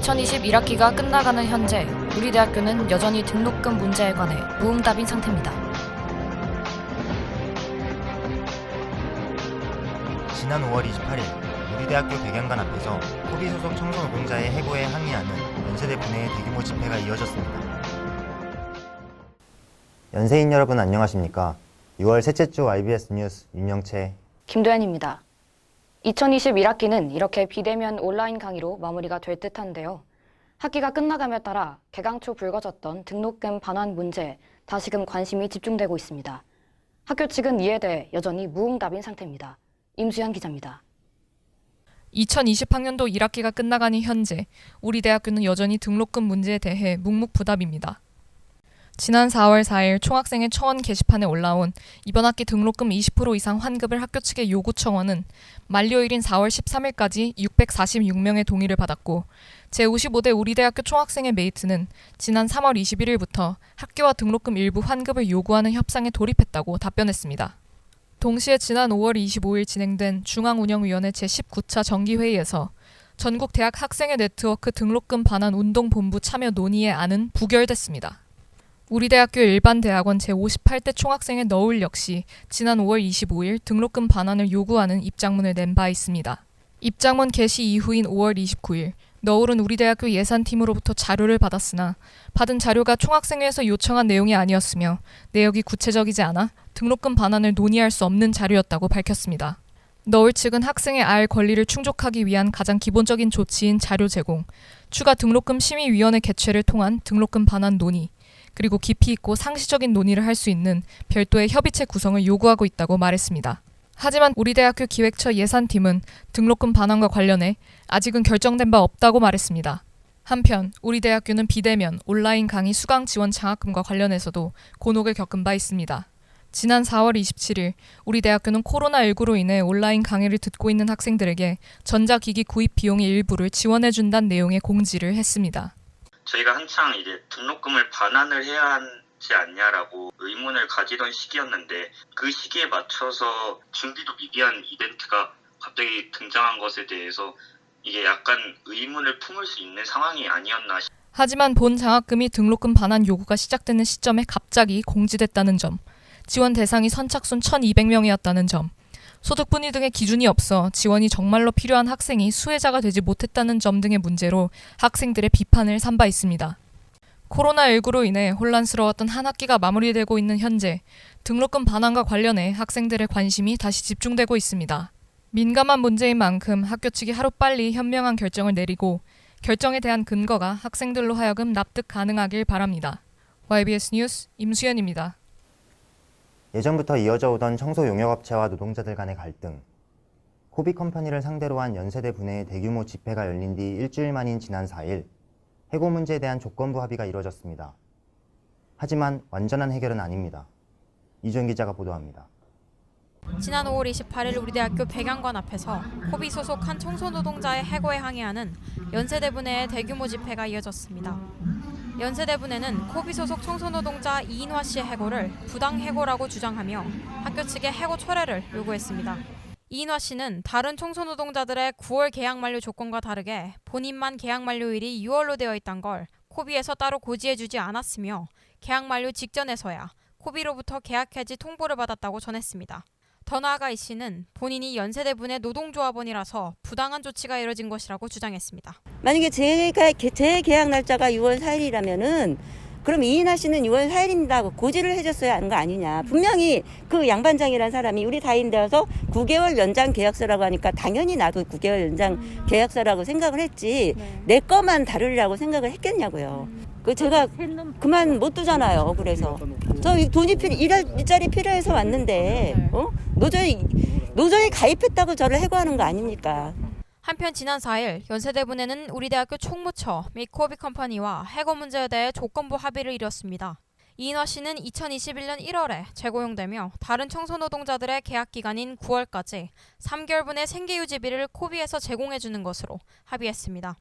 2020 1학기가 끝나가는 현재 우리 대학교는 여전히 등록금 문제에 관해 무응답인 상태입니다. 지난 5월 28일 우리 대학교 백양관 앞에서 코비 소속 청소노동자의 해고에 항의하는 연세대 분해의 대규모 집회가 이어졌습니다. 연세인 여러분 안녕하십니까? 6월 셋째 주 YBS 뉴스 윤영채 김도현입니다. 2020 1학기는 이렇게 비대면 온라인 강의로 마무리가 될 듯한데요. 학기가 끝나감에 따라 개강 초 불거졌던 등록금 반환 문제에 다시금 관심이 집중되고 있습니다. 학교 측은 이에 대해 여전히 무응답인 상태입니다. 임수연 기자입니다. 2020학년도 1학기가 끝나가는 현재 우리 대학교는 여전히 등록금 문제에 대해 묵묵부답입니다. 지난 4월 4일 총학생회 청원 게시판에 올라온 이번 학기 등록금 20% 이상 환급을 학교 측의 요구 청원은 만료일인 4월 13일까지 646명의 동의를 받았고 제55대 우리 대학교 총학생회 메이트는 지난 3월 21일부터 학교와 등록금 일부 환급을 요구하는 협상에 돌입했다고 답변했습니다. 동시에 지난 5월 25일 진행된 중앙운영위원회 제19차 정기회의에서 전국 대학 학생회 네트워크 등록금 반환 운동본부 참여 논의의 안은 부결됐습니다. 우리 대학교 일반대학원 제58대 총학생회 너울 역시 지난 5월 25일 등록금 반환을 요구하는 입장문을 낸 바 있습니다. 입장문 게시 이후인 5월 29일 너울은 우리 대학교 예산팀으로부터 자료를 받았으나 받은 자료가 총학생회에서 요청한 내용이 아니었으며 내역이 구체적이지 않아 등록금 반환을 논의할 수 없는 자료였다고 밝혔습니다. 너울 측은 학생의 알 권리를 충족하기 위한 가장 기본적인 조치인 자료 제공, 추가 등록금 심의위원회 개최를 통한 등록금 반환 논의, 그리고 깊이 있고 상시적인 논의를 할 수 있는 별도의 협의체 구성을 요구하고 있다고 말했습니다. 하지만 우리 대학교 기획처 예산팀은 등록금 반환과 관련해 아직은 결정된 바 없다고 말했습니다. 한편 우리 대학교는 비대면 온라인 강의 수강 지원 장학금과 관련해서도 곤혹을 겪은 바 있습니다. 지난 4월 27일 우리 대학교는 코로나19로 인해 온라인 강의를 듣고 있는 학생들에게 전자기기 구입 비용의 일부를 지원해준다는 내용의 공지를 했습니다. 저희가 한창 이제 등록금을 반환을 해야 하지 않냐라고 의문을 가지던 시기였는데 그 시기에 맞춰서 준비도 미비한 이벤트가 갑자기 등장한 것에 대해서 이게 약간 의문을 품을 수 있는 상황이 아니었나 싶습니다. 하지만 본 장학금이 등록금 반환 요구가 시작되는 시점에 갑자기 공지됐다는 점, 지원 대상이 선착순 1,200명이었다는 점, 소득분위 등의 기준이 없어 지원이 정말로 필요한 학생이 수혜자가 되지 못했다는 점 등의 문제로 학생들의 비판을 산 바 있습니다. 코로나19로 인해 혼란스러웠던 한 학기가 마무리되고 있는 현재 등록금 반환과 관련해 학생들의 관심이 다시 집중되고 있습니다. 민감한 문제인 만큼 학교 측이 하루빨리 현명한 결정을 내리고 결정에 대한 근거가 학생들로 하여금 납득 가능하길 바랍니다. YBS 뉴스 임수연입니다. 예전부터 이어져 오던 청소 용역업체와 노동자들 간의 갈등, 코비 컴퍼니를 상대로 한 연세대 분해의 대규모 집회가 열린 뒤 일주일 만인 지난 4일 해고 문제에 대한 조건부 합의가 이뤄졌습니다. 하지만 완전한 해결은 아닙니다. 이주연 기자가 보도합니다. 지난 5월 28일 우리 대학교 백양관 앞에서 코비 소속 한 청소노동자의 해고에 항의하는 연세대 분해의 대규모 집회가 이어졌습니다. 연세대 분해는 코비 소속 청소노동자 이인화 씨의 해고를 부당 해고라고 주장하며 학교 측의 해고 철회를 요구했습니다. 이인화 씨는 다른 청소노동자들의 9월 계약 만료 조건과 다르게 본인만 계약 만료일이 6월로 되어 있던 걸 코비에서 따로 고지해주지 않았으며 계약 만료 직전에서야 코비로부터 계약 해지 통보를 받았다고 전했습니다. 더 나아가 이 씨는 본인이 연세대 분해 노동조합원이라서 부당한 조치가 이뤄진 것이라고 주장했습니다. 만약에 제 계약 날짜가 6월 4일이라면은 그럼 이인하 씨는 6월 4일입니다. 고지를 해줬어야 하는 거 아니냐. 분명히 그 양반장이라는 사람이 우리 다인대여서 9개월 연장 계약서라고 하니까 당연히 나도 9개월 연장 계약서라고 생각을 했지. 내 거만 다루려고 생각을 했겠냐고요. 그 제가 그만 못 두잖아요. 그래서 저 돈이 일자리 필요해서 왔는데 노조에 가입했다고 저를 해고하는 거 아닙니까? 한편 지난 4일 연세대 분해는 우리 대학교 총무처 및 코비 컴퍼니와 해고 문제에 대해 조건부 합의를 이뤘습니다. 이인화 씨는 2021년 1월에 재고용되며 다른 청소노동자들의 계약 기간인 9월까지 3개월분의 생계유지비를 코비에서 제공해주는 것으로 합의했습니다.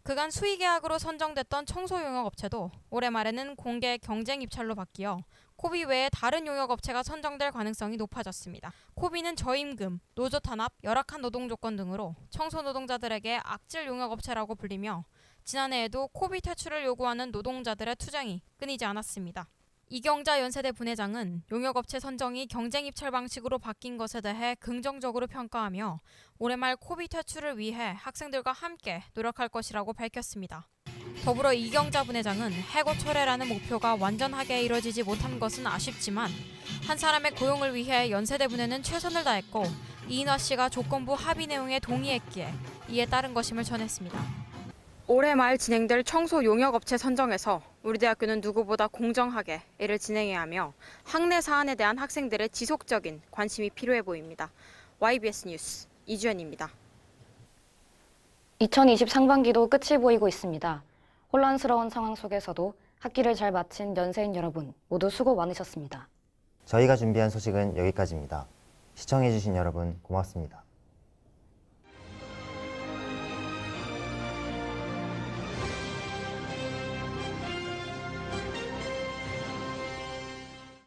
그간 수의계약으로 선정됐던 청소용역업체도 올해 말에는 공개 경쟁 입찰로 바뀌어 코비 외에 다른 용역업체가 선정될 가능성이 높아졌습니다. 코비는 저임금, 노조 탄압, 열악한 노동 조건 등으로 청소노동자들에게 악질 용역업체라고 불리며 지난해에도 코비 퇴출을 요구하는 노동자들의 투쟁이 끊이지 않았습니다. 이경자 연세대 분회장은 용역업체 선정이 경쟁 입찰 방식으로 바뀐 것에 대해 긍정적으로 평가하며 올해 말 코비 퇴출을 위해 학생들과 함께 노력할 것이라고 밝혔습니다. 더불어 이경자 분회장은 해고 철회라는 목표가 완전하게 이뤄지지 못한 것은 아쉽지만 한 사람의 고용을 위해 연세대 분회는 최선을 다했고 이인화 씨가 조건부 합의 내용에 동의했기에 이에 따른 것임을 전했습니다. 올해 말 진행될 청소 용역업체 선정에서 우리 대학교는 누구보다 공정하게 이를 진행해야 하며 학내 사안에 대한 학생들의 지속적인 관심이 필요해 보입니다. YBS 뉴스 이주연입니다. 2020 상반기도 끝이 보이고 있습니다. 혼란스러운 상황 속에서도 학기를 잘 마친 연세인 여러분 모두 수고 많으셨습니다. 저희가 준비한 소식은 여기까지입니다. 시청해주신 여러분 고맙습니다.